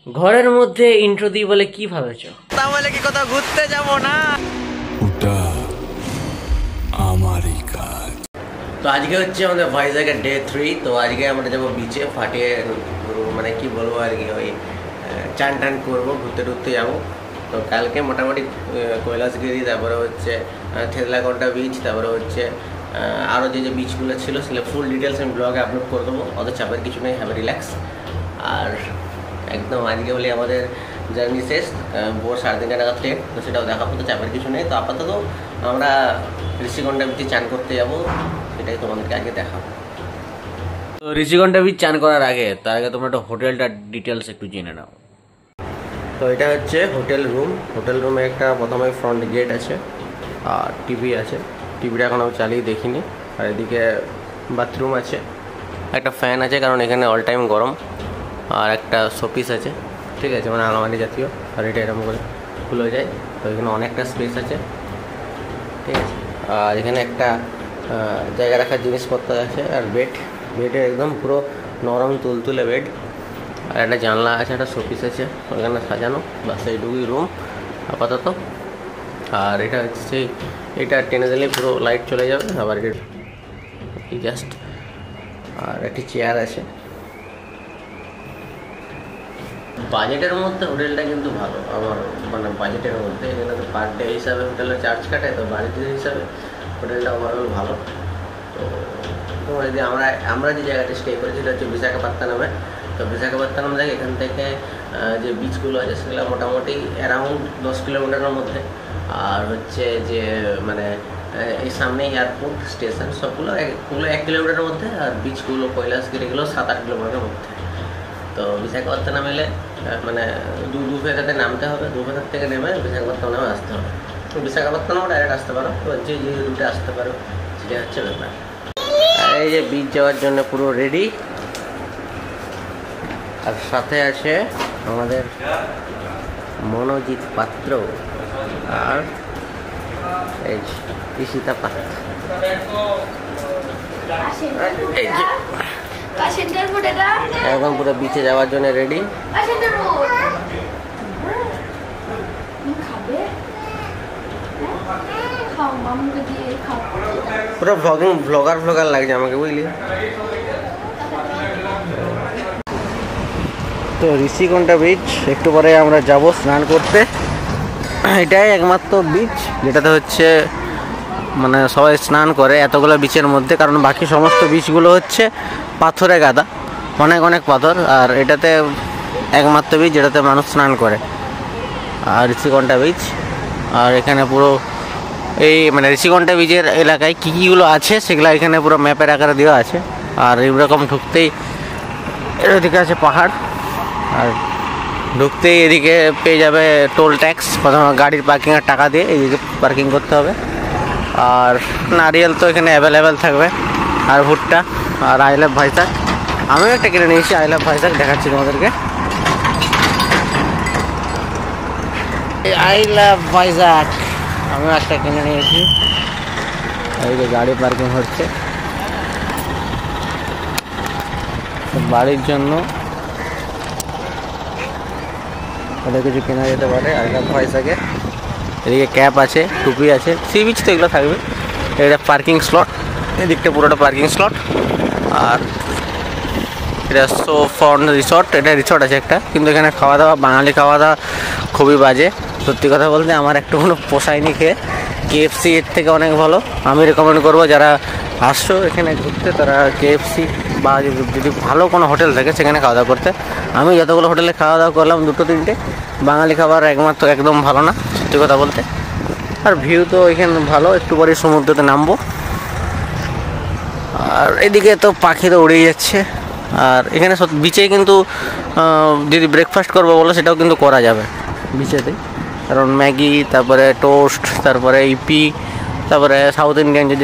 ঘরের মধ্যে ইন্ট্রো দিই বলে কি ভাবেছো? তাহলে কি কোথাও ঘুরতে যাব না? ওটা আমারই কাজ। তো আজকে হচ্ছে আমাদের ভাইজ্যাগের ডে 3। তো আজকে আমরা যাবো বিচে ফাটিয়ে, মানে কি বলবো আর কি, ওই চান টান করবো, ঘুরতে টুরতে যাবো। তো কালকে মোটামুটি কৈলাসগিরি, তারপরে হচ্ছে থেতলাকোটা বিচ, তারপরে হচ্ছে আরও যে বিচগুলো ছিল সেগুলো ফুল ডিটেলস আমি ব্লগে আপলোড করে দেবো। অত চাপের কিছু নেই, হ্যাভ রিল্যাক্স। আর একদম আজকে বলি আমাদের জার্নি শেষ, ভোর 3:30 নাগাদ ট্রেন, তো সেটাও দেখাবো, তো চাপের কিছু নেই। তো আপাতত আমরা ঋষিকণ্ঠা বিচে চান করতে যাবো, সেটাই তোমাদেরকে আগে দেখাবো। তো ঋষিকণ্ঠা বিচ চান করার আগে, তার আগে তোমরা একটা হোটেলটার ডিটেলস একটু জেনে নাও। তো এটা হচ্ছে হোটেল রুম। হোটেল রুমে একটা প্রথমে ফ্রন্ট গেট আছে, আর টিভি আছে। টিভিটা এখন আমি চালিয়ে দেখিনি। আর এদিকে বাথরুম আছে, একটা ফ্যান আছে কারণ এখানে অল টাইম গরম, আর একটা শোপিস আছে, ঠিক আছে, মানে আলমারি জাতীয়। আর এটা এরকম করে খুলে যায়, তো এখানে অনেকটা স্পেস আছে, ঠিক আছে। আর এখানে একটা জায়গা রাখার জিনিসপত্র আছে। আর বেডে একদম পুরো নরম তুলতুলে বেড। আর একটা জানলা আছে, একটা শোপিস আছে ওখানে সাজানো, বাস এইটুকুই রুম আপাতত। আর এটা হচ্ছে, এটা টেনে দিলে পুরো লাইট চলে যাবে। আবার এটা জাস্ট, আর একটি চেয়ার আছে। বাজেটের মধ্যে হোটেলটা কিন্তু ভালো, আমার মানে বাজেটের মধ্যে। এখানে তো পার ডে হিসাবে হোটেলের চার্জ কাটে, তো বাজেটের হিসাবে হোটেলটা ওভারঅল ভালো। তো তোমার যদি আমরা যে জায়গাটা স্টে করেছি সেটা হচ্ছে বিশাখাপত্তনমে। তো বিশাখাপত্তনম থেকে এখান থেকে যে বিচগুলো আছে সেগুলো মোটামুটি অ্যারাউন্ড 10 কিলোমিটারের মধ্যে। আর হচ্ছে যে মানে এই সামনেই এয়ারপোর্ট স্টেশন, সবগুলো 1 কিলোমিটারের মধ্যে। আর বিচগুলো কৈলাসগিরিগুলো 7-8 কিলোমিটারের মধ্যে। তো বিশাখাপত্তনম এলে মানে দুভেদাতে নামতে হবে, দুভেদার থেকে নেমে বিশাখাপত্তনমে আসতে হবে। তো বিশাখাপত্তনমও ডাইরেক্ট আসতে পারো, তো যে রুটে আসতে পারো সেটা হচ্ছে ব্যাপার। আর এই যে বিচ যাওয়ার জন্য পুরো রেডি। আর সাথে আছে আমাদের মনোজিৎ পাত্র আর এই ঈশিতা পাত্র। এই যে এখন পুরো বিচে যাওয়ার জন্য রেডি। পুরো ব্লগার লাগছে আমাকে, বুঝলি। তো ঋষিকণ্ঠা বিচ একটু পরে আমরা যাব স্নান করতে। এটাই একমাত্র বিচ যেটাতে হচ্ছে মানে সবাই স্নান করে এতগুলো বিচের মধ্যে, কারণ বাকি সমস্ত বিচগুলো হচ্ছে পাথরে গাদা, অনেক পাথর। আর এটাতে একমাত্র বিচ যেটাতে মানুষ স্নান করে, আর ঋষিকণ্ঠা বিচ। আর এখানে পুরো এই মানে ঋষিকণ্ঠা বিচের এলাকায় কী কীগুলো আছে সেগুলো এখানে পুরো ম্যাপের আকারে দেওয়া আছে। আর এইরকম ঢুকতেই এদিকে আছে পাহাড়, আর ঢুকতেই এদিকে পেয়ে যাবে টোল ট্যাক্স। প্রথমে গাড়ির পার্কিংয়ের টাকা দিয়ে এদিকে পার্কিং করতে হবে। আর নারিয়েল তো এখানে অ্যাভেলেবেল থাকবে, আর ভুট্টা। আর আই লাভ ভাইজাগ, আমিও একটা কিনে নিয়েছি আই লাভ ভাইজাগ, দেখাচ্ছি তোমাদেরকে। আই লাভ ভাইজাগ আমিও একটা কিনে নিয়েছি। এই যে গাড়ি পার্কিং হচ্ছে বাড়ির জন্য, ওদের কিছু কেনা যেতে পারে আই লাভ ভাইজাগে। এদিকে ক্যাপ আছে, টুপি আছে, সি বিচ তো এগুলো থাকবে। এটা পার্কিং স্লট, এদিকটা পুরোটা পার্কিং স্লট। আর এটা সোফন রিসর্ট, এটা রিসর্ট আছে একটা, কিন্তু এখানে খাওয়া দাওয়া, বাঙালি খাওয়া দাওয়া খুবই বাজে। সত্যি কথা বলতে আমার একটু কোনো পোষায়নি খেয়ে। KFC এর থেকে অনেক ভালো। আমি রেকমেন্ড করবো যারা আসছো এখানে ঘুরতে, তারা KFC বা যদি ভালো কোনো হোটেল থাকে সেখানে খাওয়া দাওয়া করতে। আমি যতগুলো হোটেলে খাওয়া দাওয়া করলাম 2-3টে, বাঙালি খাবার একদম ভালো না, সত্যি কথা বলতে। আর ভিউ তো এখানে ভালো, একটু পরে সমুদ্রতে নামবো। আর এদিকে তো পাখি তো উড়েই যাচ্ছে। আর এখানে বিচে কিন্তু যদি ব্রেকফাস্ট করবো বলো সেটাও কিন্তু করা যাবে বিচেতে, কারণ ম্যাগি, তারপরে টোস্ট, তারপরে ইপি, তারপরে সাউথ ইন্ডিয়ান যে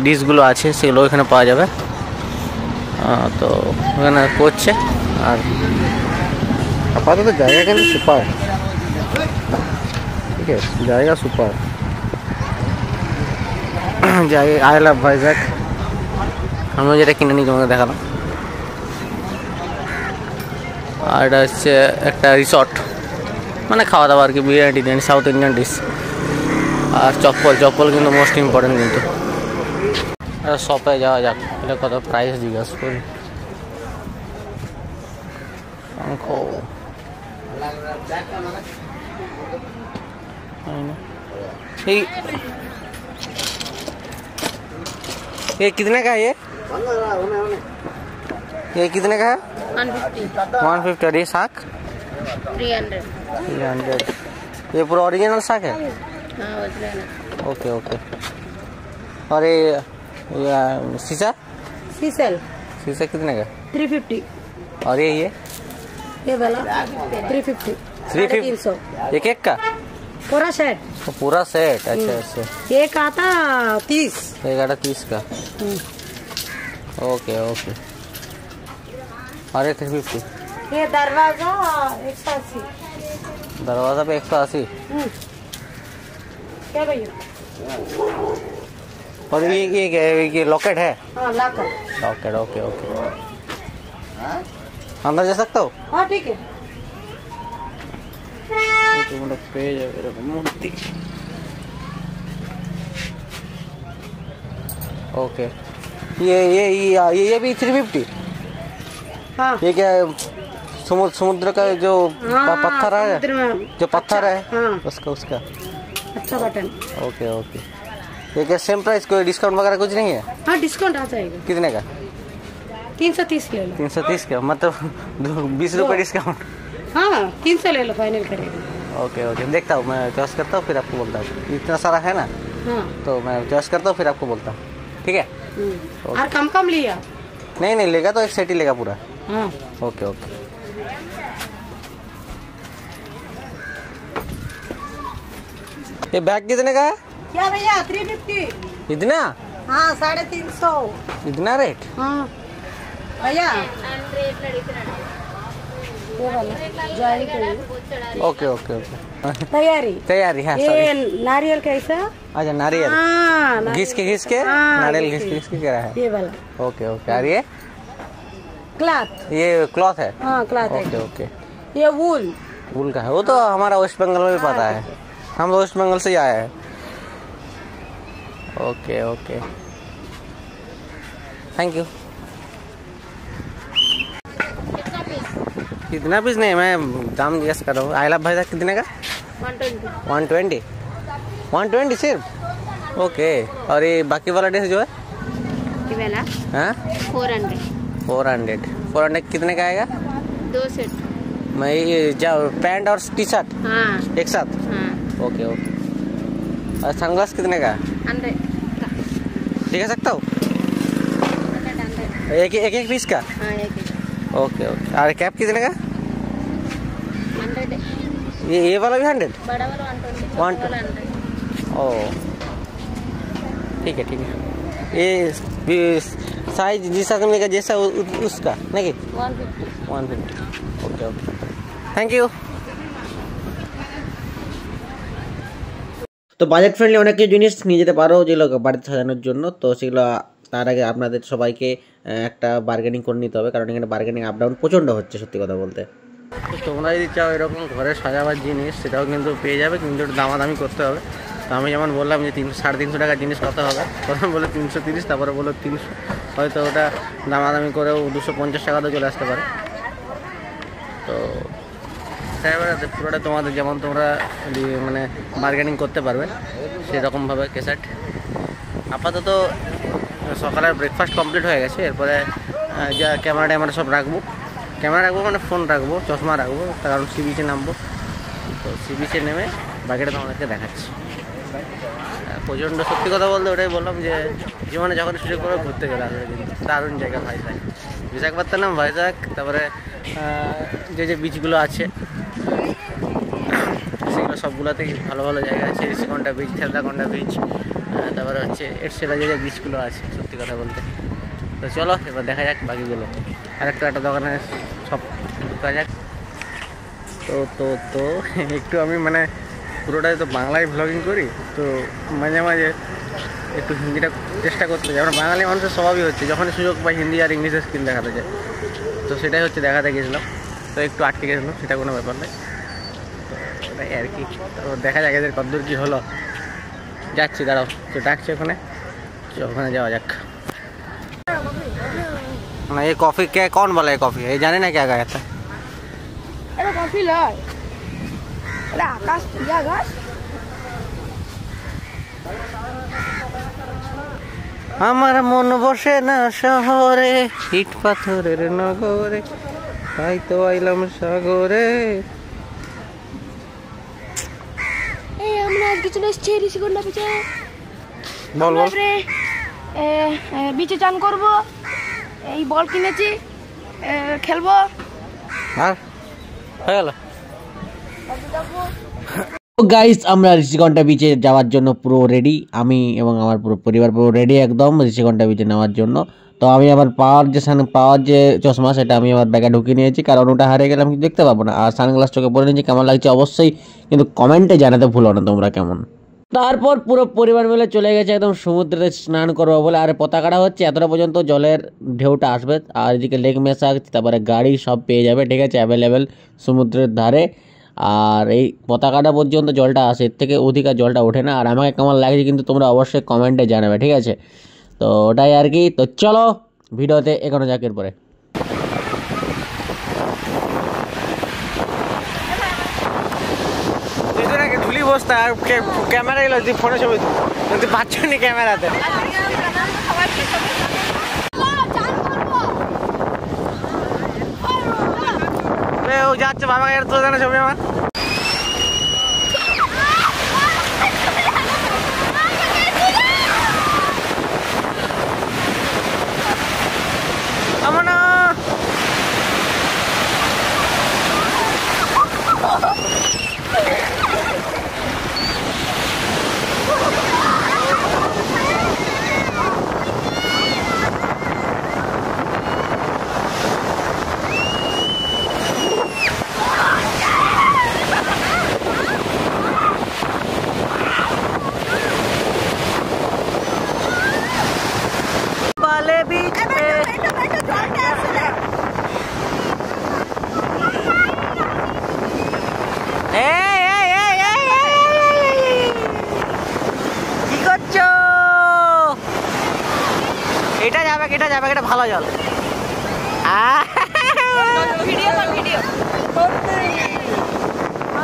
ডিশগুলো আছে সেগুলো এখানে পাওয়া যাবে। তো ওখানে করছে। আর আপাতত জায়গা কিন্তু সুপার, ঠিক আছে, জায়গা সুপার জায়গা। আই লাভ ভাইজাগ আমি যেটা কিনে নিই তোমাকে দেখালাম। আর এটা হচ্ছে একটা রিসর্ট, মানে খাওয়া দাওয়া আর কি, বিরিয়ানি টিরিয়ানি সাউথ ইন্ডিয়ান ডিশ। আর চপ্পল কিন্তু মোস্ট ইম্পর্টেন্ট কিন্তু। আর শপে যাওয়া যাক, এটা কত প্রাইস জিজ্ঞাসা করি। শঙ্খ ये कितने का है? ये कितने का है? 150। और ये साग 300। ये पूरा ओरिजिनल साग है? Okay okay. और ये शीशा शीशा कितने का? 350। और ये वाला 350। 350 एक एक का पूरा सेट। पूरा सेट? अच्छा अच्छा। एक आता 30। एक आटा 30 का। Okay okay. और ये 350। ये दरवाजा 180। दरवाजा पे 180। क्या भैया? और ये लॉकेट है? हाँ लॉकेट। Okay okay. अंदर जा सकता हो? हाँ ठीक है। ओके। ये भी 350? हाँ। ये क्या समुद्र का जो पत्थर है, जो पत्थर है हाँ। उसका अच्छा बटन। Okay okay. ये क्या सेम प्राइस, कोई डिस्काउंट वगैरह कुछ नहीं है? हाँ डिस्काउंट आ जाएगा। कितने का? 330 ले लो। 330 का मतलब 20 रुपये डिस्काउंट? हाँ 300 ले लो, फाइनल करेगा। ओके ओके, देखता हूँ मैं, चॉइस करता हूँ फिर आपको बोलता हूँ। इतना सारा है ना, हाँ तो मैं चॉइस करता हूँ फिर आपको बोलता हूँ, ठीक है? और कम लिया? नहीं लेगा तो एक सेट ही लेगा पूरा। हाँ ओके ओके। ये बैग कितने का है? क्या भैया? 350। इतना? हाँ 350। इतना रेट? हाँ भैया ये वाला ज्वाइन करिए। Okay okay okay. तैयारी। हाँ ये सॉरी। नारियल कैसा? अच्छा नारियल। हाँ घिस के हाँ, नारियल घिस के कह रहा है। ये वाला ओके ओके। और ये क्लॉथ? ये क्लॉथ है? हाँ क्लॉथ है। Okay okay. ये वूल का है? वो तो हमारा वेस्ट बंगाल में भी पता है, हम तो वेस्ट बंगाल से ही आए हैं। Okay okay, thank you. कितना पीस? नहीं मैं दाम गेस कर रहा हूँ। आई लव भाई साहब कितने का? 120 सिर्फ? ओके। और ये बाकी वाला ड्रेस जो है? हाँ 400 कितने का आएगा? 2 सेट। मैं ये पैंट और टी शर्ट हाँ एक साथ? हाँ। Okay okay. और सनग्लास कितने का? 100। दिखा सकता हूँ? एक पीस का? हाँ एक ओके ओके। और कैप कितने का? 100। ये वाला भी 100? बड़ा वाला 120। 120। ओ ठीक है। ये साइज जिस आदमी का जैसा उसका नहीं? 150। Okay okay, thank you. তো বাজেট ফ্রেন্ডলি অনেক কিছু জিনিস নিয়ে যেতে পারো যেগুলো বাড়িতে সাজানোর জন্য। তো সেগুলো তার আগে আপনাদের সবাইকে একটা বার্গেনিং করে নিতে হবে, কারণ এখানে বার্গেনিং আপ ডাউন প্রচণ্ড হচ্ছে সত্যি কথা বলতে। তো তোমরা যদি চাও এরকম ঘরে সাজাবার জিনিস সেটাও কিন্তু পেয়ে যাবে, কিন্তু একটু দামাদামি করতে হবে। তো আমি যেমন বললাম যে 350 টাকার জিনিস কত হবে, প্রথমে বলে 330, তারপরে বললো 300, হয়তো ওটা দামাদামি করেও 250 টাকাতেও চলে আসতে পারে। তো এবারে পুরোটা তোমাদের যেমন তোমরা মানে বার্গেনিং করতে পারবে সেরকমভাবে কেসেট। আপাতত সকালের ব্রেকফাস্ট কমপ্লিট হয়ে গেছে, এরপরে যা ক্যামেরা সব রাখবো মানে ফোন রাখবো, চশমা রাখবো, কারণ সি বিচে নামবো। তো সি বিচে নেমে বাকিটা তোমাদেরকে দেখাচ্ছি। প্রচণ্ড সত্যি কথা বলতে ওটাই বললাম যে জীবনে যখন সুযোগ করে ঘুরতে গেলে আসলে কিন্তু দারুণ জায়গা ভাইজাগ, বিশাখাপত্তনম, ভাইজাগ, তারপরে যে বিচগুলো আছে সেগুলো সবগুলোতেই ভালো জায়গা আছে। ঋষিকন্ডা বিচ, খেলদাকন্ডা বিচ, তারপরে হচ্ছে এরসেলা যে বিচগুলো আছে সত্যি কথা বলতে। তো চলো এবার দেখা যাক বাকিগুলো। একটা দোকানে সব ঢুকা যাক। তো একটু আমি মানে পুরোটাই তো বাংলায় ভ্লগিং করি, তো মাঝে মাঝে একটু হিন্দিটা চেষ্টা করতে চাই। আমরা বাঙালি মানুষের স্বভাবই হচ্ছে যখনই সুযোগ পাই হিন্দি আর ইংলিশের স্কিল দেখাতে চাই, তো সেটাই হচ্ছে দেখাতে গেছিলাম। তো একটু আটকে গেছিলো, সেটা কোনো ব্যাপার নয়। তো ওটাই আর কি। তো দেখা যাক এদের কতদূর কী হলো। যাচ্ছি, দাঁড়াও, তো ডাকছে ওখানে, ওখানে যাওয়া যাক। না ये कॉफ़ी क्या कौन वाला है कॉफ़ी? ये जाने ना क्या गया था? এটা কফি লয়, এটা আকাশ পিয়া গাছ। আমার মন বসে না শহরে, ইট পাথরের নগরে, তাই তো আইলাম সাগরে। এই আমরা আজকে চলে এসেছি ঋষিকন্যা বিচে। বল বল। বিচে চান করবো, এই বল কিনেছি, খেলবো। আর হয়ে গেল। গাইস আমরা ঋষিকণ্ঠা বিচে যাওয়ার জন্য পুরো রেডি, আমি এবং আমার পুরো পরিবার পুরো রেডি একদম ঋষিকণ্ঠা বিচে নেওয়ার জন্য। তো আমি আমার পাওয়ার যে চশমা সেটা আমি আমার ব্যাগে ঢুকিয়ে নিয়েছি, কারণ ওটা হারিয়ে গেলে আমি দেখতে পাবো না। আর সানগ্লাস চোখে পরে নিয়েছি, কেমন লাগছে অবশ্যই কিন্তু কমেন্টে জানাতে ভুলো না তোমরা কেমন। তারপর পুরো পরিবার মিলে চলে গেছে একদম সমুদ্রে স্নান করবো বলে। আর পতাকাটা হচ্ছে এতটা পর্যন্ত জলের ঢেউটা আসবে, আর এদিকে লেক ম্যাসাজ, তারপরে গাড়ি সব পেয়ে যাবে, ঠিক আছে, অ্যাভেলেবেল সমুদ্রের ধারে। আর এই পতাকাটা পর্যন্ত জলটা আসে, এর থেকে অধিক আর জলটা ওঠে না। আর আমাকে কেমন লাগছে কিন্তু তোমরা অবশ্যই কমেন্টে জানাবে, ঠিক আছে। তো ওটাই আর কি। তো চলো ভিডিওতে এগোনো যাক এরপরে। ধুলি বসতা আর ক্যামেরা এলো, তুই ফোনে ছবি তুই পাচ্ছ নি ক্যামেরাতে। ও যাচ্ছে বাবা, এর তো জানা ছবি আমার। আমার না এটা যাবে, এটা ভালো জল।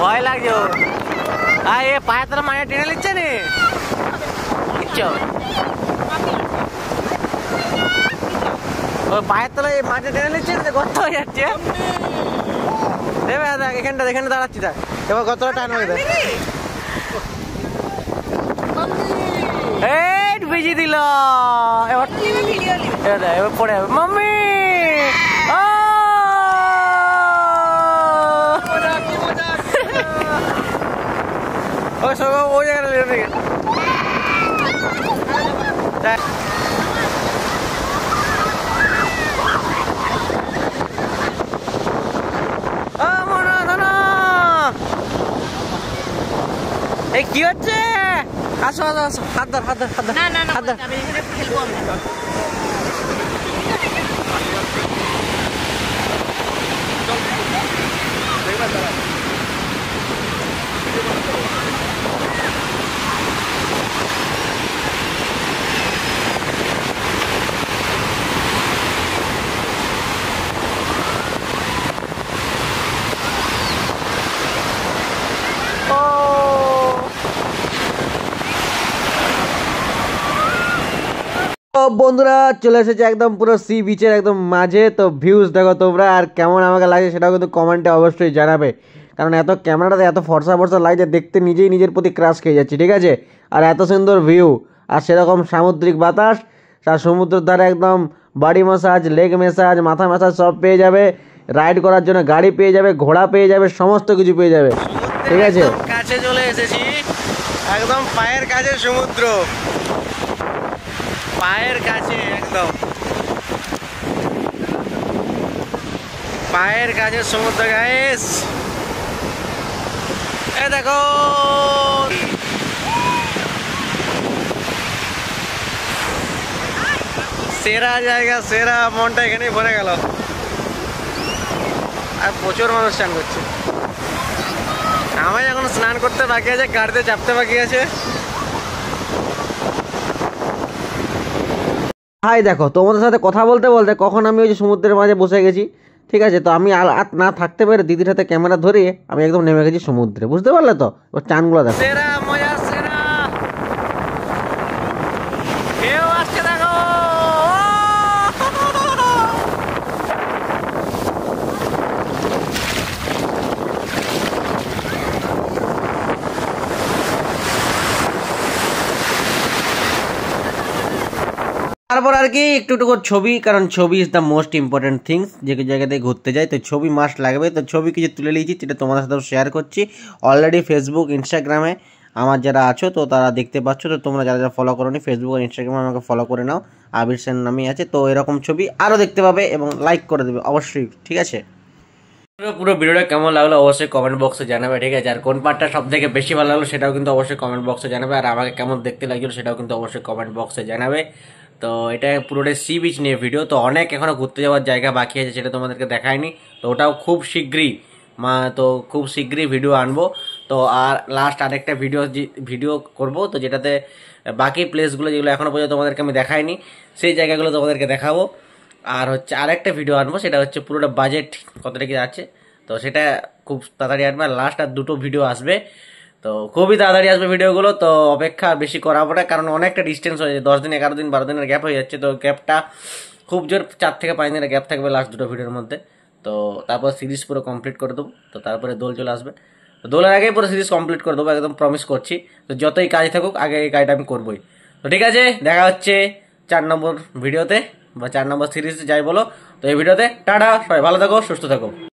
ভয় লাগছে, এ পায়ে তোরা মাঝে টেনে নিচ্ছে নি, ওই পায়ের তলায় মাঝে টেনে নিচ্ছে, গর্ত হয়ে যাচ্ছে। দেবে দেখ, এখানে দাঁড়াচ্ছি, দেখ এবার গর্তটা টান হয়ে দেয়। ভিজি দিল, এবার পড়ে যাবে। মাম্মি ওই সব ওই জায়গাটা লেগে এই কি হচ্ছে? আসো আসো আসো, হাত ধর হাত ধর হাত ধর। না না হাত ধর, আমি এখানে খেলবো আমরা। বন্ধুরা চলে এসেছে একদম পুরো সি বিচের একদম মাঝে। তো ভিউজ দেখো তোমরা, আর কেমন আমাকে লাগে সেটাও কিন্তু কমেন্টে অবশ্যই জানাবে, কারণ এত ক্যামেরাতে এত ফর্সা ফর্সা লাগছে, দেখতে নিজেই নিজের প্রতি ক্রাশ খেয়ে যাচ্ছি, ঠিক আছে। আর এত সুন্দর ভিউ, আর সেরকম সামুদ্রিক বাতাস, আর সমুদ্রের ধারে একদম বডি ম্যাসাজ, লেগ ম্যাসাজ, মাথা ম্যাসাজ সব পেয়ে যাবে। রাইড করার জন্য গাড়ি পেয়ে যাবে, ঘোড়া পেয়ে যাবে, সমস্ত কিছু পেয়ে যাবে, ঠিক আছে। কাছে চলে এসেছি, একদম পায়ের কাছে সমুদ্র, পায়ের কাছে, একদম পায়ের কাছে সমুদ্র গাইস। এ দেখো সেরা জায়গা, সেরা, মনটা এখানেই ভরে গেল। আর প্রচুর মানুষ স্নান করছে। আমার এখন স্নান করতে বাকি আছে, গাড়িতে চাপতে বাকি আছে। হাই দেখো, তোমাদের সাথে কথা বলতে বলতে কখন আমি ওই যে সমুদ্রের মাঝে বসে গেছি। ঠিক আছে, তো আমি আর না থাকতে পেরে দিদির হাতে ক্যামেরা ধরিয়ে আমি একদম নেমে গেছি সমুদ্রে, বুঝতে পারলে তো? ওর চানগুলো দেখো। সেরা মজা, সেরা কেউ আসছে দেখো। তারপর আর কি একটু একটু করে ছবি, কারণ ছবি is the most important things. যে জায়গাতে ঘুরতে যাই তো ছবি মাস্ট লাগবে। তো ছবি কিছু তুলে নিয়েছি, যেটা তোমাদের সাথেও শেয়ার করছি। অলরেডি ফেসবুক ইনস্টাগ্রামে আমার যারা আছো তো তারা দেখতে পাচ্ছ। তো তোমরা যারা যারা ফলো করো নি ফেসবুক আর ইনস্টাগ্রামে আমাকে ফলো করে নাও, আবির সেন নামই আছে। তো এরকম ছবি আরও দেখতে পাবে এবং লাইক করে দেবে অবশ্যই, ঠিক আছে? পুরো ভিডিওটা কেমন লাগলো অবশ্যই কমেন্ট বক্সে জানাবে, ঠিক আছে? আর কোন পার্টটা সব থেকে বেশি ভালো লাগলো সেটাও কিন্তু অবশ্যই কমেন্ট বক্সে জানাবে। আর আমাকে কেমন দেখতে লাগলো সেটাও কিন্তু অবশ্যই কমেন্ট বক্সে জানাবে। তো এটা পুরোটাই সি বিচ নিয়ে ভিডিও। তো অনেক এখনও ঘুরতে যাওয়ার জায়গা বাকি আছে, সেটা তোমাদেরকে দেখায়নি। তো ওটাও খুব শীঘ্রই খুব শীঘ্রই ভিডিও আনবো। তো আর লাস্ট আরেকটা ভিডিও করব, তো যেটাতে বাকি প্লেসগুলো যেগুলো এখনও পর্যন্ত তোমাদেরকে আমি দেখাইনি সেই জায়গাগুলো তোমাদেরকে দেখাবো। আর হচ্ছে আরেকটা ভিডিও আনবো, সেটা হচ্ছে পুরোটা বাজেট কতটা কি আছে, তো সেটা খুব তাড়াতাড়ি আসবে। আর লাস্ট আর দুটো ভিডিও আসবে, তো খুবই তাড়াতাড়ি আসবে ভিডিওগুলো। তো অপেক্ষা বেশি করাবো না, কারণ অনেকটা ডিস্টেন্স হয়ে যায়, 10 দিন 11 দিন 12 দিনের গ্যাপ হয়ে যাচ্ছে। তো গ্যাপটা খুব জোর 4 থেকে 5 দিনের গ্যাপ থাকবে লাস্ট দুটো ভিডিওর মধ্যে। তো তারপর সিরিজ পুরো কমপ্লিট করে দেবো। তো তারপরে দোল চলে আসবে, তো দোলের আগেই পুরো সিরিজ কমপ্লিট করে দেবো, একদম প্রমিস করছি। তো যতই কাজ থাকুক আগে এই কাজটা আমি করবোই। তো ঠিক আছে, দেখা হচ্ছে 4 নম্বর ভিডিওতে বা 4 নম্বর সিরিজে যাই বলো। তো এই ভিডিওতে টাটা, সবাই ভালো থাকো, সুস্থ থাকো।